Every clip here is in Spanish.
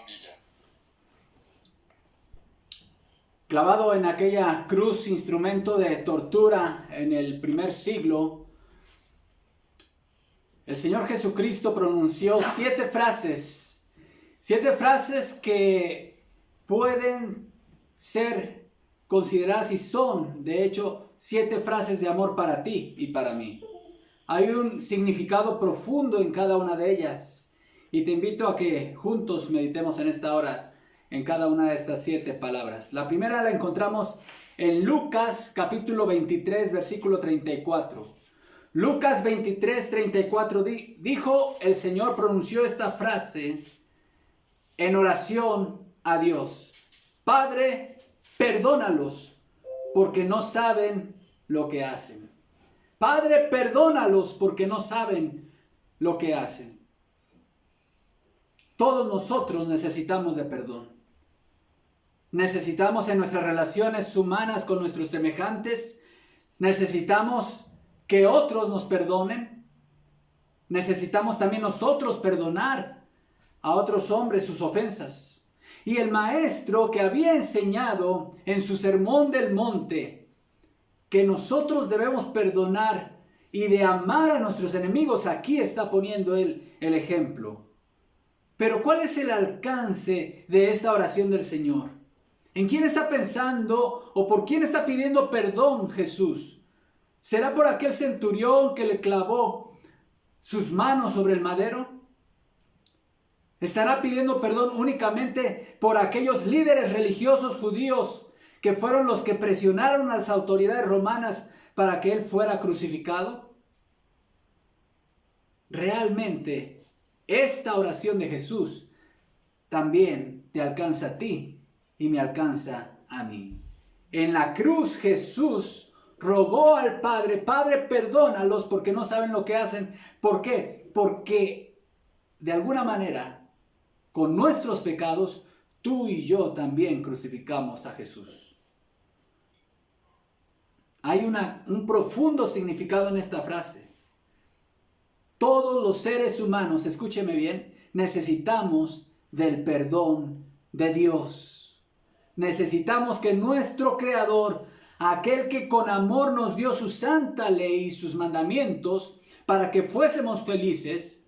Villa. Clavado en aquella cruz, instrumento de tortura en el primer siglo, el Señor Jesucristo pronunció 7 frases que pueden ser consideradas y son, de hecho, 7 frases de amor para ti y para mí. Hay un significado profundo en cada una de ellas y te invito a que juntos meditemos en esta hora en cada una de estas 7 palabras. La primera la encontramos en Lucas capítulo 23, versículo 34. Lucas 23, 34 dijo el Señor, pronunció esta frase en oración a Dios: Padre, perdónalos porque no saben lo que hacen. Padre, perdónalos porque no saben lo que hacen. Todos nosotros necesitamos de perdón. Necesitamos en nuestras relaciones humanas con nuestros semejantes. Necesitamos que otros nos perdonen. Necesitamos también nosotros perdonar a otros hombres sus ofensas. Y el maestro que había enseñado en su sermón del monte que nosotros debemos perdonar y de amar a nuestros enemigos, aquí está poniendo él el ejemplo. Pero ¿cuál es el alcance de esta oración del Señor? ¿En quién está pensando o por quién está pidiendo perdón Jesús? ¿Será por aquel centurión que le clavó sus manos sobre el madero? ¿Estará pidiendo perdón únicamente por aquellos líderes religiosos judíos que fueron los que presionaron a las autoridades romanas para que él fuera crucificado? Realmente, esta oración de Jesús también te alcanza a ti y me alcanza a mí. En la cruz Jesús rogó al Padre: Padre, perdónalos porque no saben lo que hacen. ¿Por qué? Porque de alguna manera, con nuestros pecados, tú y yo también crucificamos a Jesús. Hay un profundo significado en esta frase. Todos los seres humanos, escúcheme bien, necesitamos del perdón de Dios. Necesitamos que nuestro Creador, aquel que con amor nos dio su santa ley y sus mandamientos para que fuésemos felices,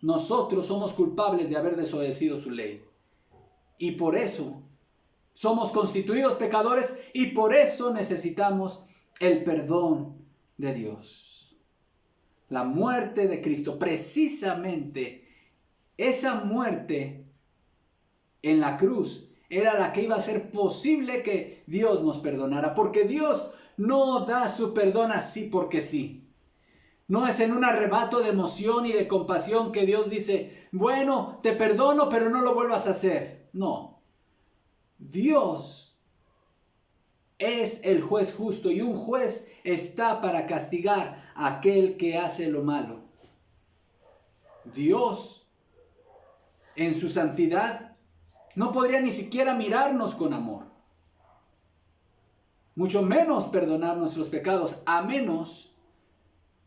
nosotros somos culpables de haber desobedecido su ley. Y por eso somos constituidos pecadores y por eso necesitamos el perdón de Dios. La muerte de Cristo, precisamente esa muerte en la cruz, era la que iba a hacer posible que Dios nos perdonara. Porque Dios no da su perdón así porque sí. No es en un arrebato de emoción y de compasión que Dios dice: bueno, te perdono, pero no lo vuelvas a hacer. No. Dios es el juez justo y un juez está para castigar a aquel que hace lo malo. Dios, en su santidad, no podría ni siquiera mirarnos con amor, mucho menos perdonar nuestros pecados, a menos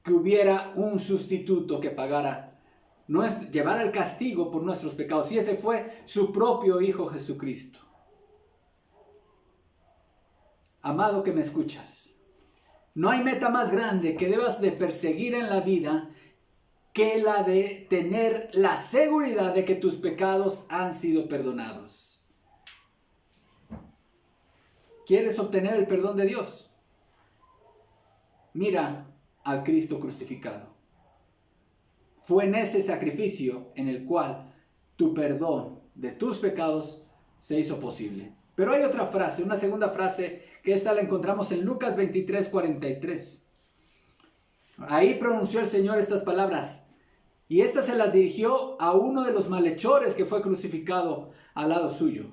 que hubiera un sustituto que llevara el castigo por nuestros pecados. Y ese fue su propio Hijo Jesucristo. Amado que me escuchas, no hay meta más grande que debas de perseguir en la vida que la de tener la seguridad de que tus pecados han sido perdonados. ¿Quieres obtener el perdón de Dios? Mira al Cristo crucificado. Fue en ese sacrificio en el cual tu perdón de tus pecados se hizo posible. Pero hay otra frase, una segunda frase, que esta la encontramos en Lucas 23, 43. Ahí pronunció el Señor estas palabras, y estas se las dirigió a uno de los malhechores que fue crucificado al lado suyo.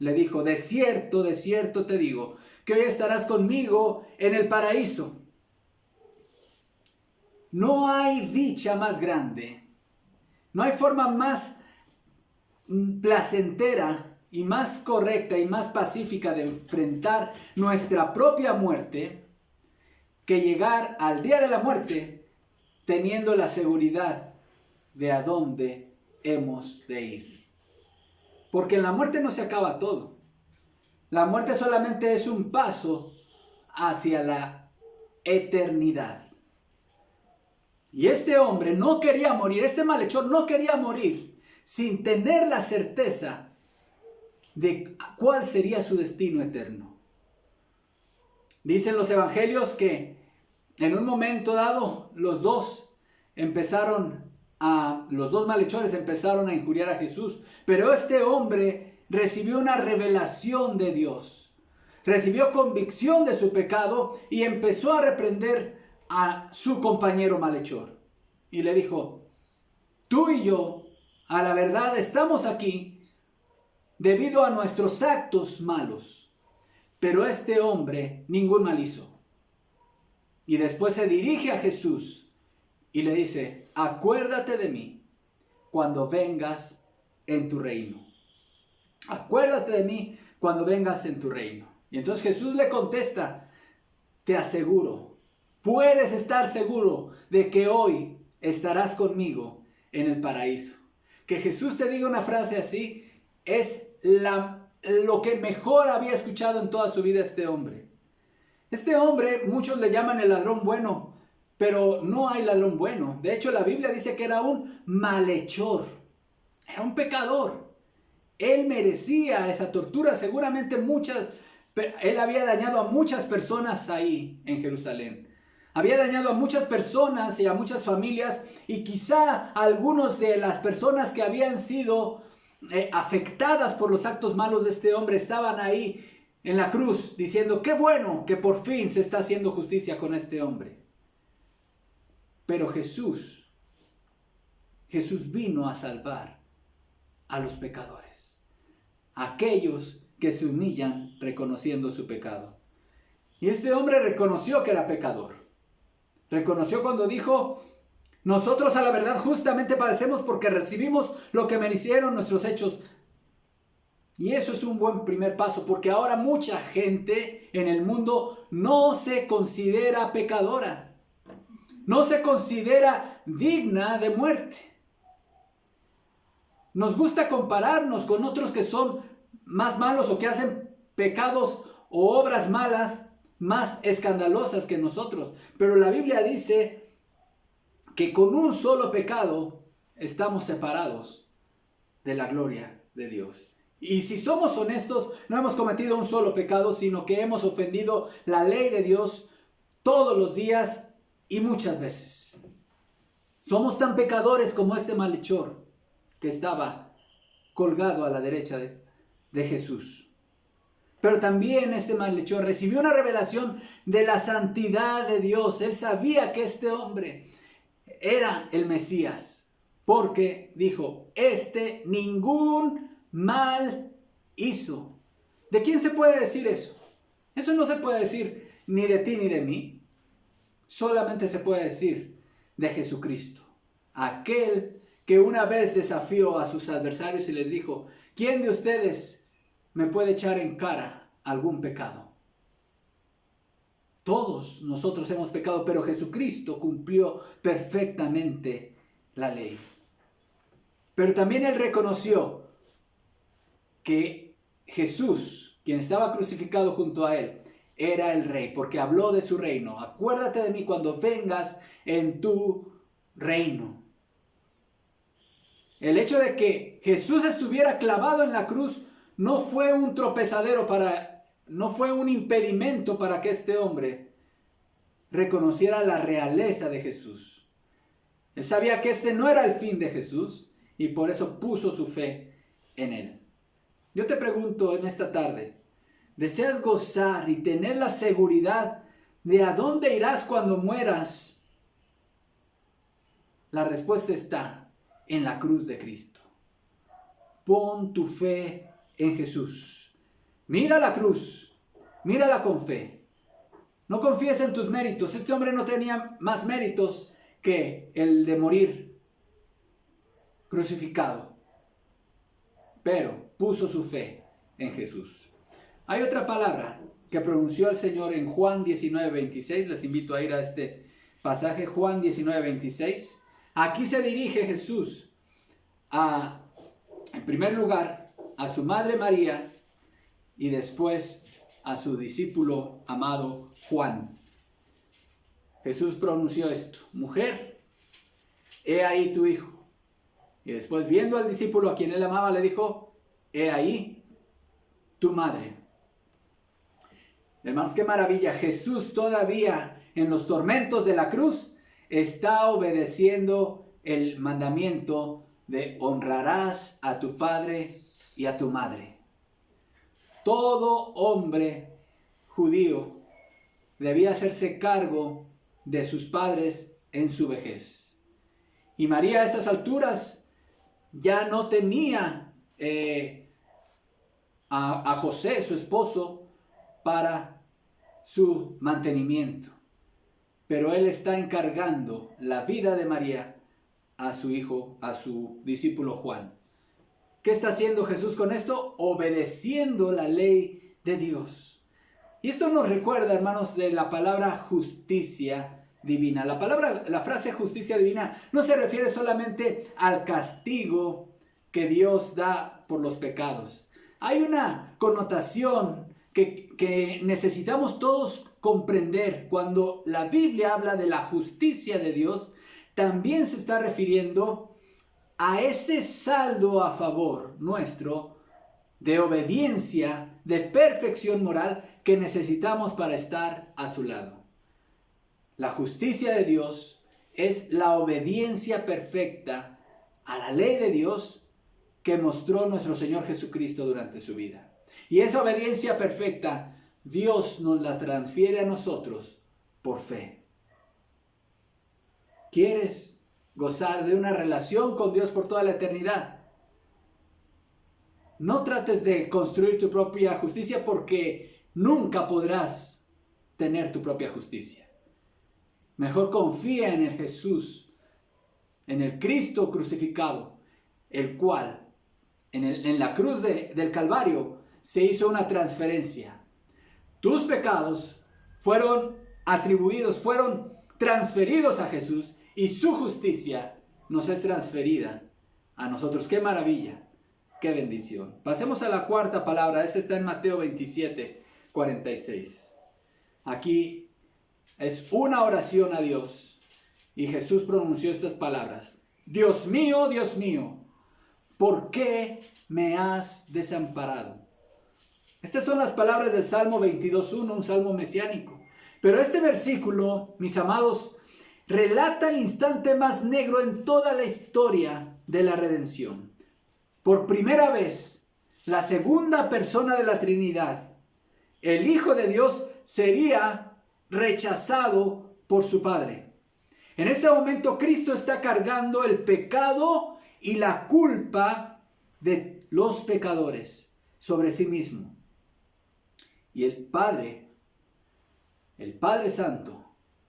Le dijo: de cierto te digo, que hoy estarás conmigo en el paraíso. No hay dicha más grande, no hay forma más placentera y más correcta y más pacífica de enfrentar nuestra propia muerte que llegar al día de la muerte teniendo la seguridad de a dónde hemos de ir. Porque en la muerte no se acaba todo. La muerte solamente es un paso hacia la eternidad. Y este hombre no quería morir, este malhechor no quería morir sin tener la certeza de cuál sería su destino eterno. Dicen los evangelios que en un momento dado los dos malhechores empezaron a injuriar a Jesús, pero este hombre recibió una revelación de Dios, recibió convicción de su pecado y empezó a reprender a su compañero malhechor. Y le dijo: tú y yo, a la verdad, estamos aquí debido a nuestros actos malos, pero este hombre ningún mal hizo. Y después se dirige a Jesús y le dice: acuérdate de mí cuando vengas en tu reino. Acuérdate de mí cuando vengas en tu reino. Y entonces Jesús le contesta: te aseguro, puedes estar seguro de que hoy estarás conmigo en el paraíso. Que Jesús te diga una frase así es lo que mejor había escuchado en toda su vida este hombre. Este hombre, muchos le llaman el ladrón bueno, pero no hay ladrón bueno. De hecho, la Biblia dice que era un malhechor, era un pecador. Él merecía esa tortura. Seguramente él había dañado a muchas personas ahí en Jerusalén. Había dañado a muchas personas y a muchas familias, y quizá algunos de las personas que habían sido afectadas por los actos malos de este hombre estaban ahí en la cruz diciendo: qué bueno que por fin se está haciendo justicia con este hombre. Pero Jesús vino a salvar a los pecadores, aquellos que se humillan reconociendo su pecado. Y este hombre reconoció que era pecador. Reconoció cuando dijo: nosotros a la verdad justamente padecemos porque recibimos lo que merecieron nuestros hechos. Y eso es un buen primer paso, porque ahora mucha gente en el mundo no se considera pecadora, no se considera digna de muerte. Nos gusta compararnos con otros que son más malos o que hacen pecados o obras malas más escandalosas que nosotros. Pero la Biblia dice que con un solo pecado estamos separados de la gloria de Dios. Y si somos honestos, no hemos cometido un solo pecado, sino que hemos ofendido la ley de Dios todos los días y muchas veces. Somos tan pecadores como este malhechor que estaba colgado a la derecha de Jesús. Pero también este malhechor recibió una revelación de la santidad de Dios. Él sabía que este hombre era el Mesías, porque dijo: ningún mal hizo. ¿De quién se puede decir eso? Eso no se puede decir ni de ti ni de mí. Solamente se puede decir de Jesucristo, aquel que una vez desafió a sus adversarios y les dijo: ¿quién de ustedes me puede echar en cara algún pecado? Todos nosotros hemos pecado, pero Jesucristo cumplió perfectamente la ley. Pero también él reconoció que Jesús, quien estaba crucificado junto a él, era el rey, porque habló de su reino. Acuérdate de mí cuando vengas en tu reino. El hecho de que Jesús estuviera clavado en la cruz no fue un tropezadero no fue un impedimento para que este hombre reconociera la realeza de Jesús. Él sabía que este no era el fin de Jesús y por eso puso su fe en él. Yo te pregunto en esta tarde, ¿deseas gozar y tener la seguridad de a dónde irás cuando mueras? La respuesta está en la cruz de Cristo. Pon tu fe en Jesús. Mira la cruz, mírala con fe. No confíes en tus méritos. Este hombre no tenía más méritos que el de morir crucificado, pero puso su fe en Jesús. Hay otra palabra que pronunció el Señor en Juan 19:26. Les invito a ir a este pasaje, Juan 19:26. Aquí se dirige Jesús en primer lugar, a su madre María y después a su discípulo amado Juan. Jesús pronunció esto: mujer, he ahí tu hijo. Y después, viendo al discípulo a quien él amaba, le dijo: he ahí tu madre. Hermanos, qué maravilla. Jesús todavía en los tormentos de la cruz está obedeciendo el mandamiento de honrarás a tu padre y a tu madre. Todo hombre judío debía hacerse cargo de sus padres en su vejez. Y María a estas alturas ya no tenía a José, su esposo, para su mantenimiento. Pero él está encargando la vida de María a su hijo, a su discípulo Juan. ¿Qué está haciendo Jesús con esto? Obedeciendo la ley de Dios. Y esto nos recuerda, hermanos, de la palabra justicia divina. La frase justicia divina no se refiere solamente al castigo que Dios da por los pecados. Hay una connotación que necesitamos todos comprender. Cuando la Biblia habla de la justicia de Dios, también se está refiriendo a ese saldo a favor nuestro de obediencia, de perfección moral que necesitamos para estar a su lado. La justicia de Dios es la obediencia perfecta a la ley de Dios que mostró nuestro Señor Jesucristo durante su vida. Y esa obediencia perfecta, Dios nos la transfiere a nosotros por fe. ¿Quieres gozar de una relación con Dios por toda la eternidad? No trates de construir tu propia justicia, porque nunca podrás tener tu propia justicia. Mejor confía en el Jesús, en el Cristo crucificado, el cual en la cruz del Calvario se hizo una transferencia. Tus pecados fueron atribuidos, fueron transferidos a Jesús, y su justicia nos es transferida a nosotros. ¡Qué maravilla! ¡Qué bendición! Pasemos a la cuarta palabra. Esta está en Mateo 27, 46. Aquí es una oración a Dios. Y Jesús pronunció estas palabras: Dios mío, ¿por qué me has desamparado? Estas son las palabras del Salmo 22.1, un salmo mesiánico. Pero este versículo, mis amados, relata el instante más negro en toda la historia de la redención. Por primera vez, la segunda persona de la Trinidad, el Hijo de Dios, sería rechazado por su Padre. En este momento, Cristo está cargando el pecado y la culpa de los pecadores sobre sí mismo. Y el Padre Santo,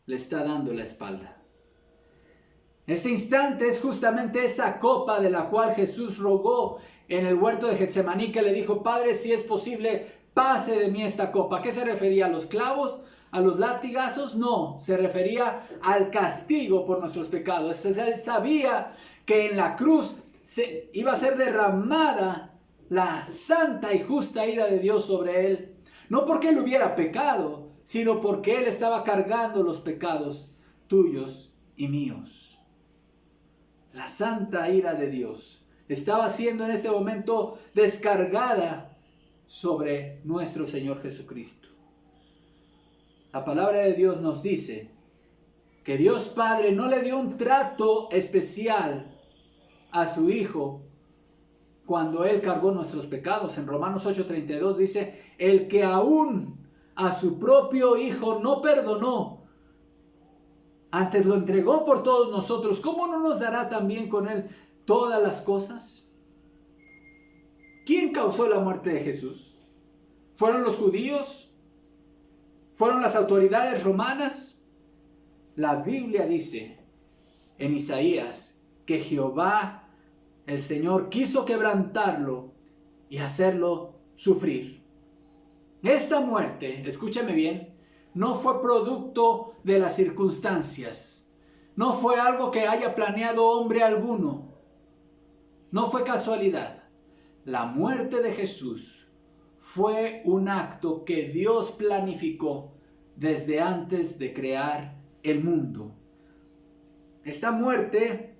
le está dando la espalda. Este instante es justamente esa copa de la cual Jesús rogó en el huerto de Getsemaní, que le dijo: Padre, si es posible, pase de mí esta copa. ¿A qué se refería? ¿A los clavos? ¿A los latigazos? No, se refería al castigo por nuestros pecados. Él sabía que en la cruz iba a ser derramada la santa y justa ira de Dios sobre él. No porque él hubiera pecado, sino porque él estaba cargando los pecados tuyos y míos. La santa ira de Dios estaba siendo en este momento descargada sobre nuestro Señor Jesucristo. La palabra de Dios nos dice que Dios Padre no le dio un trato especial a su Hijo cuando Él cargó nuestros pecados. En Romanos 8:32 dice: el que aún a su propio Hijo no perdonó, antes lo entregó por todos nosotros, ¿cómo no nos dará también con Él todas las cosas? ¿Quién causó la muerte de Jesús? ¿Fueron los judíos? ¿Fueron las autoridades romanas? La Biblia dice en Isaías que Jehová, el Señor, quiso quebrantarlo y hacerlo sufrir. Esta muerte, escúchame bien, no fue producto de las circunstancias. No fue algo que haya planeado hombre alguno. No fue casualidad. la muerte de Jesús fue un acto que Dios planificó desde antes de crear el mundo. Esta muerte,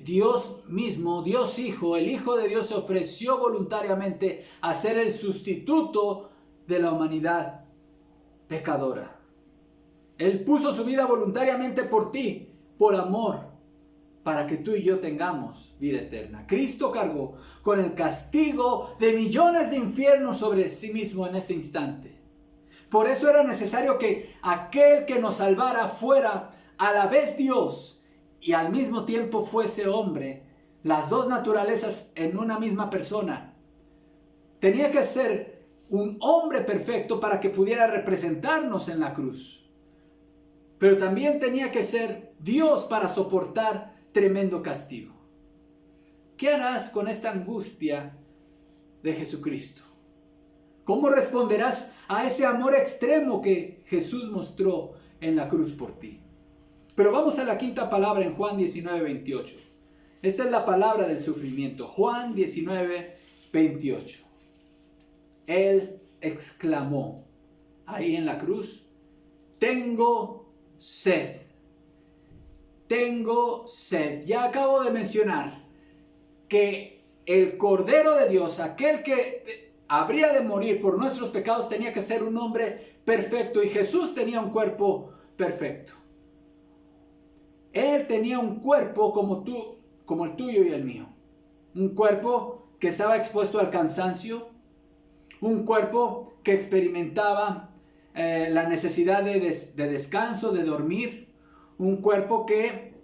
Dios mismo, Dios Hijo, el Hijo de Dios se ofreció voluntariamente a ser el sustituto de la humanidad pecadora. Él puso su vida voluntariamente por ti, por amor, para que tú y yo tengamos vida eterna. Cristo cargó con el castigo de millones de infiernos sobre sí mismo en ese instante. Por eso era necesario que aquel que nos salvara fuera a la vez Dios y al mismo tiempo fuese hombre, las dos naturalezas en una misma persona. Tenía que ser un hombre perfecto para que pudiera representarnos en la cruz. Pero también tenía que ser Dios para soportar tremendo castigo. ¿Qué harás con esta angustia de Jesucristo? ¿Cómo responderás a ese amor extremo que Jesús mostró en la cruz por ti? Pero vamos a la quinta palabra en Juan 19:28. Esta es la palabra del sufrimiento. Juan 19:28. Él exclamó ahí en la cruz: tengo sed. Tengo sed. Ya acabo de mencionar que el Cordero de Dios, aquel que habría de morir por nuestros pecados, tenía que ser un hombre perfecto, y Jesús tenía un cuerpo perfecto. Él tenía un cuerpo como el tuyo y el mío. Un cuerpo que estaba expuesto al cansancio, un cuerpo que experimentaba la necesidad de descanso, de dormir, un cuerpo que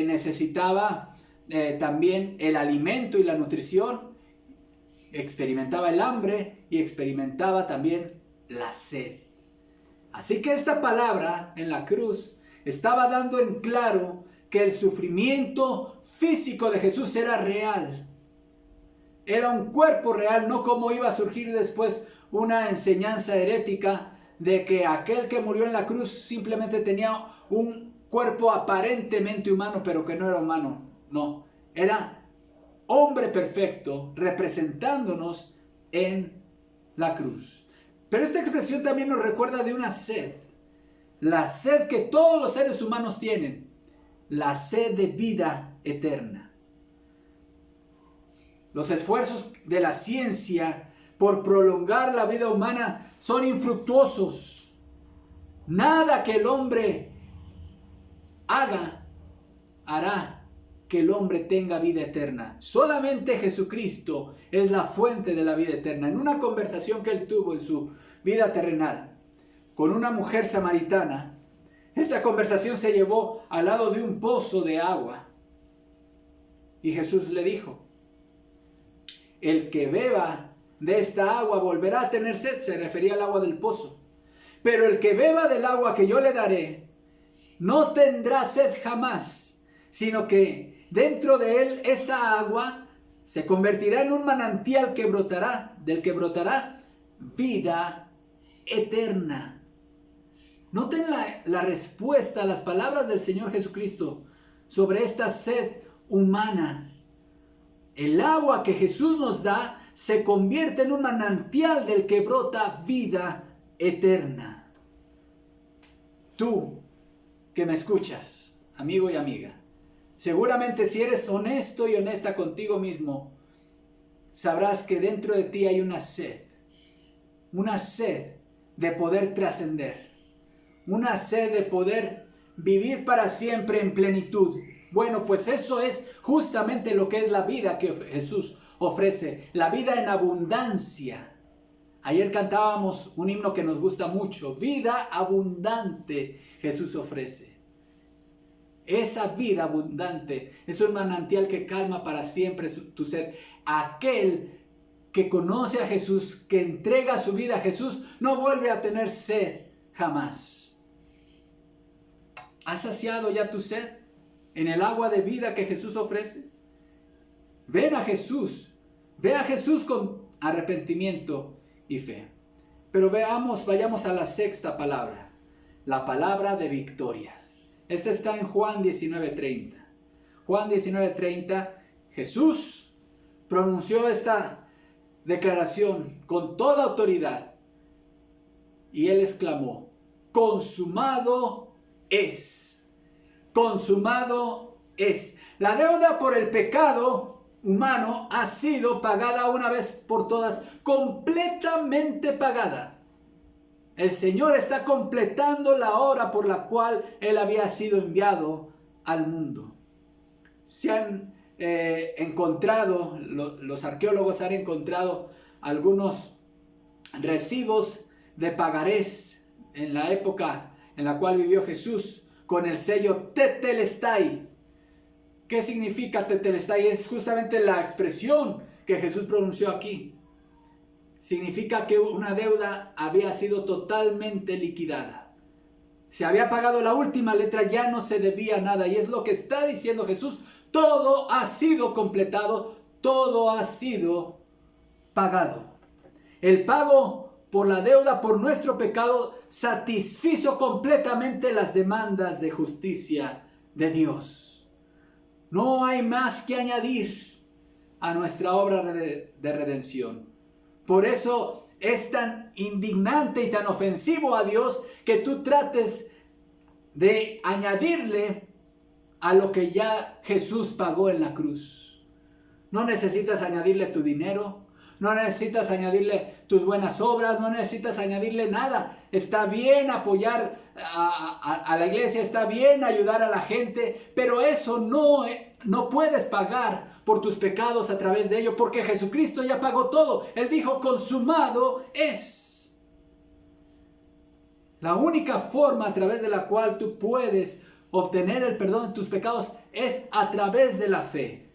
necesitaba también el alimento y la nutrición, experimentaba el hambre y experimentaba también la sed. Así que esta palabra en la cruz estaba dando en claro que el sufrimiento físico de Jesús era real. Era un cuerpo real, no como iba a surgir después una enseñanza herética de que aquel que murió en la cruz simplemente tenía un cuerpo aparentemente humano, pero que no era humano. No, era hombre perfecto representándonos en la cruz. Pero esta expresión también nos recuerda de una sed. La sed que todos los seres humanos tienen. La sed de vida eterna. Los esfuerzos de la ciencia por prolongar la vida humana son infructuosos. Nada que el hombre hará que el hombre tenga vida eterna. Solamente Jesucristo es la fuente de la vida eterna. En una conversación que él tuvo en su vida terrenal con una mujer samaritana, esta conversación se llevó al lado de un pozo de agua. Y Jesús le dijo: el que beba de esta agua volverá a tener sed. Se refería al agua del pozo. Pero el que beba del agua que yo le daré no tendrá sed jamás, sino que dentro de él esa agua se convertirá en un manantial que brotará, del que brotará vida eterna. Noten la respuesta a las palabras del Señor Jesucristo sobre esta sed humana. El agua que Jesús nos da se convierte en un manantial del que brota vida eterna. Tú que me escuchas, amigo y amiga, seguramente si eres honesto y honesta contigo mismo, sabrás que dentro de ti hay una sed de poder trascender, una sed de poder vivir para siempre en plenitud. Bueno, pues eso es justamente lo que es la vida que Jesús ofrece, la vida en abundancia. Ayer cantábamos un himno que nos gusta mucho: vida abundante Jesús ofrece. Esa vida abundante es un manantial que calma para siempre tu sed. Aquel que conoce a Jesús, que entrega su vida a Jesús, no vuelve a tener sed jamás. ¿Has saciado ya tu sed en el agua de vida que Jesús ofrece? Ven a Jesús. Ve a Jesús con arrepentimiento y fe. Pero vayamos a la sexta palabra. La palabra de victoria. Esta está en Juan 19:30. Juan 19:30. Jesús pronunció esta declaración con toda autoridad y él exclamó: consumado es, consumado es. La deuda por el pecado humano ha sido pagada una vez por todas, completamente pagada. El Señor está completando la obra por la cual Él había sido enviado al mundo. Se han encontrado, los arqueólogos han encontrado algunos recibos de pagarés en la época en la cual vivió Jesús con el sello Tetelestai. ¿Qué significa Tetelestai? Es justamente la expresión que Jesús pronunció aquí. Significa que una deuda había sido totalmente liquidada. Se había pagado la última letra, ya no se debía nada. Y es lo que está diciendo Jesús. Todo ha sido completado, todo ha sido pagado. El pago por la deuda, por nuestro pecado, satisfizo completamente las demandas de justicia de Dios. No hay más que añadir a nuestra obra de redención. Por eso es tan indignante y tan ofensivo a Dios que tú trates de añadirle a lo que ya Jesús pagó en la cruz. No necesitas añadirle tu dinero, no necesitas añadirle tus buenas obras, no necesitas añadirle nada. Está bien apoyar a la iglesia, está bien ayudar a la gente, pero eso no puedes pagar por tus pecados a través de ello, porque Jesucristo ya pagó todo. Él dijo: consumado es. La única forma a través de la cual tú puedes obtener el perdón de tus pecados es a través de la fe.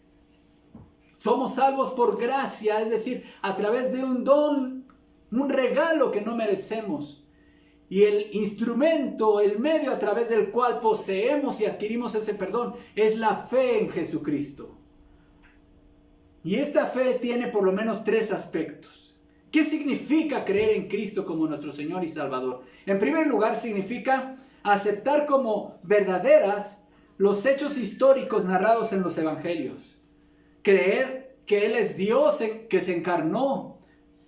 Somos salvos por gracia, es decir, a través de un don, un regalo que no merecemos. Y el instrumento, el medio a través del cual poseemos y adquirimos ese perdón es la fe en Jesucristo. Y esta fe tiene por lo menos 3 aspectos. ¿Qué significa creer en Cristo como nuestro Señor y Salvador? En primer lugar, significa aceptar como verdaderas los hechos históricos narrados en los evangelios. Creer que Él es Dios que se encarnó.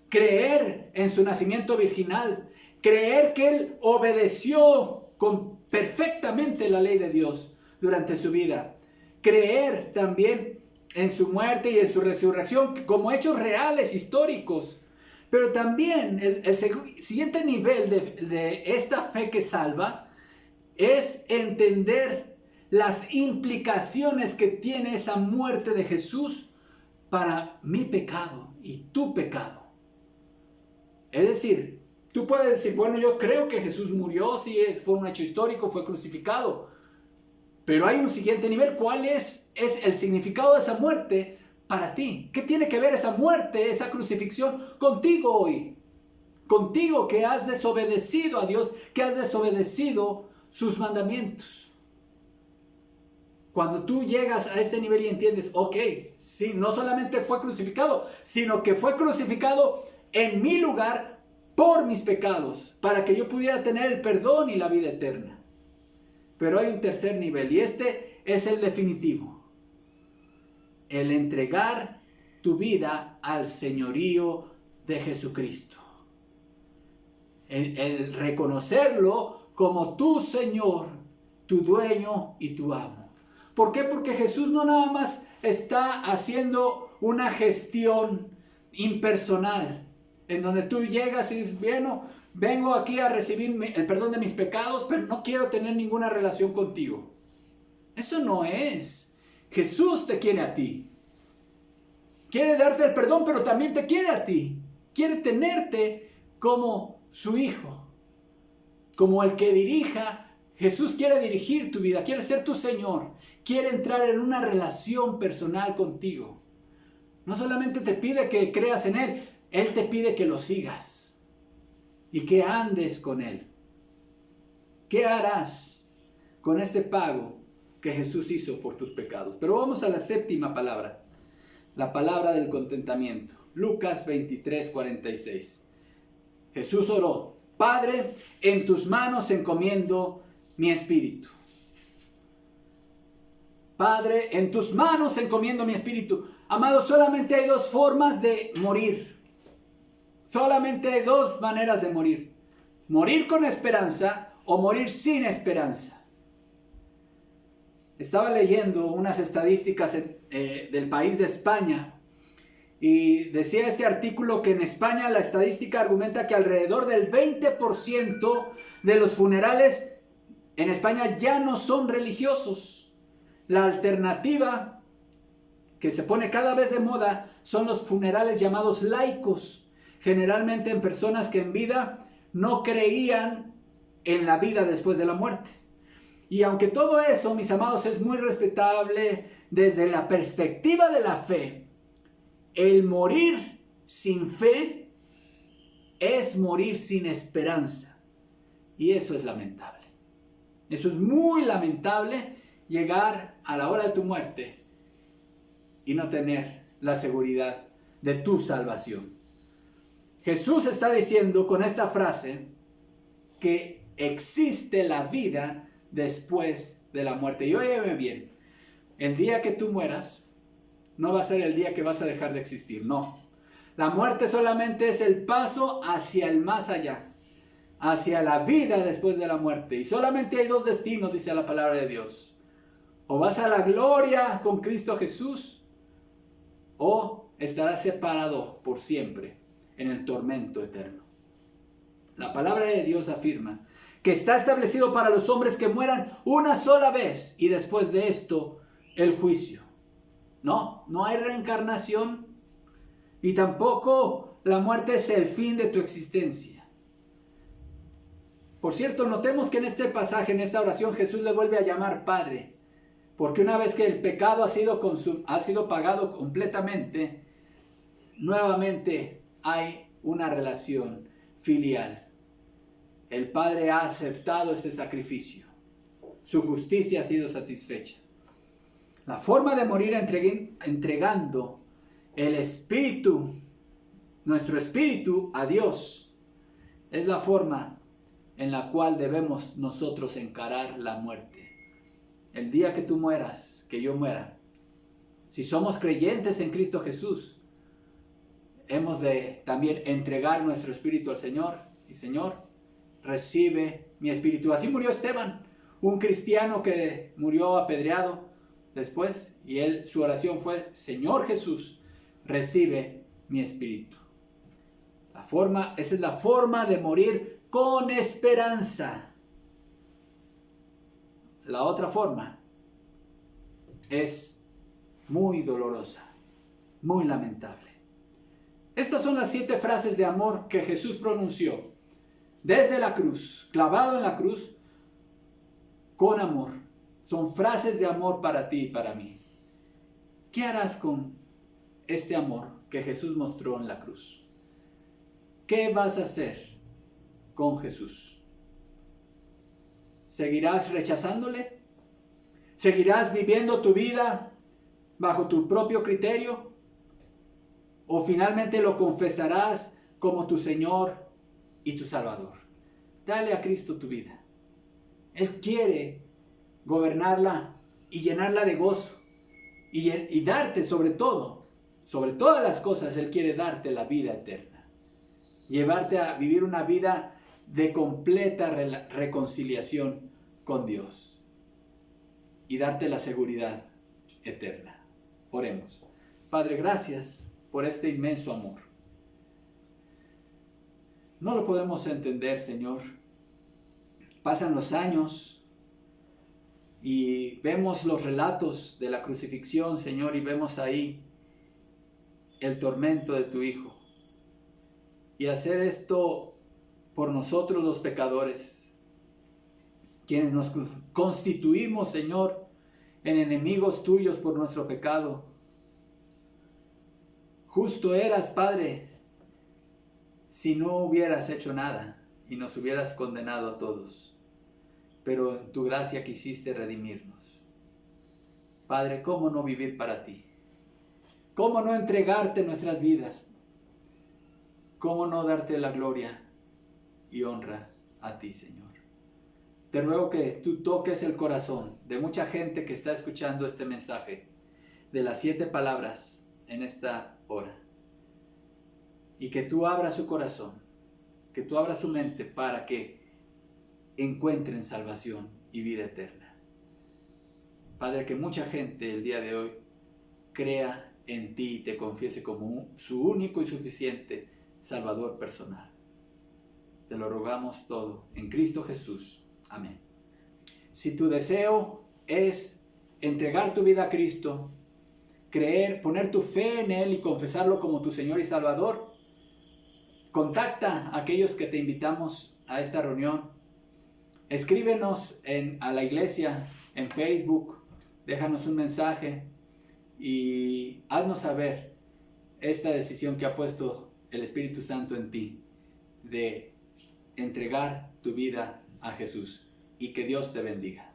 Creer en su nacimiento virginal. Creer que Él obedeció perfectamente la ley de Dios durante su vida. Creer también en su muerte y en su resurrección como hechos reales, históricos. Pero también el siguiente nivel de esta fe que salva es entender las implicaciones que tiene esa muerte de Jesús para mi pecado y tu pecado. Es decir, tú puedes decir: bueno, yo creo que Jesús murió, sí, fue un hecho histórico, fue crucificado. Pero hay un siguiente nivel. ¿Cuál es el significado de esa muerte para ti? ¿Qué tiene que ver esa muerte, esa crucifixión contigo hoy? Contigo que has desobedecido a Dios, que has desobedecido sus mandamientos. Cuando tú llegas a este nivel y entiendes: ok, sí, no solamente fue crucificado, sino que fue crucificado en mi lugar por mis pecados, para que yo pudiera tener el perdón y la vida eterna. Pero hay un tercer nivel, y este es el definitivo. El entregar tu vida al señorío de Jesucristo. El reconocerlo como tu Señor, tu dueño y tu amo. ¿Por qué? Porque Jesús no nada más está haciendo una gestión impersonal, en donde tú llegas y dices: bueno, vengo aquí a recibir el perdón de mis pecados, pero no quiero tener ninguna relación contigo. Eso no es. Jesús te quiere a ti. Quiere darte el perdón, pero también te quiere a ti. Quiere tenerte como su hijo, como el que dirija. Jesús quiere dirigir tu vida, quiere ser tu Señor, quiere entrar en una relación personal contigo. No solamente te pide que creas en Él, Él te pide que lo sigas y que andes con Él. ¿Qué harás con este pago que Jesús hizo por tus pecados? Pero vamos a la séptima palabra, la palabra del contentamiento. Lucas 23:46. Jesús oró: Padre, en tus manos encomiendo mi espíritu. Padre, en tus manos encomiendo mi espíritu. Amados, solamente hay dos formas de morir. Solamente hay dos maneras de morir. Morir con esperanza o morir sin esperanza. Estaba leyendo unas estadísticas del país de España. Y decía este artículo que en España la estadística argumenta que alrededor del 20% de los funerales en España ya no son religiosos. La alternativa que se pone cada vez de moda son los funerales llamados laicos, generalmente en personas que en vida no creían en la vida después de la muerte. Y aunque todo eso, mis amados, es muy respetable desde la perspectiva de la fe, el morir sin fe es morir sin esperanza. Y eso es lamentable. Eso es muy lamentable, llegar a la hora de tu muerte y no tener la seguridad de tu salvación. Jesús está diciendo con esta frase que existe la vida después de la muerte. Y óyeme bien, el día que tú mueras no va a ser el día que vas a dejar de existir, no. La muerte solamente es el paso hacia el más allá, hacia la vida después de la muerte. Y solamente hay dos destinos, dice la palabra de Dios. O vas a la gloria con Cristo Jesús, o estarás separado por siempre en el tormento eterno. La palabra de Dios afirma que está establecido para los hombres que mueran una sola vez y después de esto el juicio. No hay reencarnación y tampoco la muerte es el fin de tu existencia. Por cierto, notemos que en este pasaje, en esta oración, Jesús le vuelve a llamar Padre, porque una vez que el pecado ha sido pagado completamente, nuevamente hay una relación filial. El Padre ha aceptado este sacrificio. Su justicia ha sido satisfecha. La forma de morir entregando el espíritu, nuestro espíritu a Dios, es la forma en la cual debemos nosotros encarar la muerte. El día que tú mueras, que yo muera, si somos creyentes en Cristo Jesús, hemos de también entregar nuestro espíritu al Señor. Y Señor, recibe mi espíritu. Así murió Esteban, un cristiano que murió apedreado después, y su oración fue: Señor Jesús, recibe mi espíritu. Esa es la forma de morir con esperanza. La otra forma es muy dolorosa, muy lamentable. Estas son las 7 frases de amor que Jesús pronunció desde la cruz, clavado en la cruz, con amor. Son frases de amor para ti y para mí. ¿Qué harás con este amor que Jesús mostró en la cruz? ¿Qué vas a hacer con Jesús? ¿Seguirás rechazándole? ¿Seguirás viviendo tu vida bajo tu propio criterio? ¿O finalmente lo confesarás como tu Señor y tu Salvador? Dale a Cristo tu vida. Él quiere gobernarla y llenarla de gozo. Y darte sobre todas las cosas, Él quiere darte la vida eterna. Llevarte a vivir una vida de completa reconciliación con Dios. Y darte la seguridad eterna. Oremos. Padre, gracias por este inmenso amor. No lo podemos entender, Señor. Pasan los años y vemos los relatos de la crucifixión, Señor, y vemos ahí el tormento de tu Hijo. Y hacer esto por nosotros los pecadores, quienes nos constituimos, Señor, en enemigos tuyos por nuestro pecado. Justo eras, Padre, si no hubieras hecho nada y nos hubieras condenado a todos. Pero en tu gracia quisiste redimirnos. Padre, ¿cómo no vivir para ti? ¿Cómo no entregarte nuestras vidas? ¿Cómo no darte la gloria y honra a ti, Señor? Te ruego que tú toques el corazón de mucha gente que está escuchando este mensaje de las 7 palabras en esta hora. Y que tú abras su corazón, que tú abras su mente para que encuentren salvación y vida eterna. Padre, que mucha gente el día de hoy crea en ti y te confiese como su único y suficiente Salvador personal. Te lo rogamos todo en Cristo Jesús. Amén. Si tu deseo es entregar tu vida a Cristo, creer, poner tu fe en Él y confesarlo como tu Señor y Salvador, contacta a aquellos que te invitamos a esta reunión. Escríbenos a la iglesia en Facebook, déjanos un mensaje y haznos saber esta decisión que ha puesto el Espíritu Santo en ti de entregar tu vida a Jesús, y que Dios te bendiga.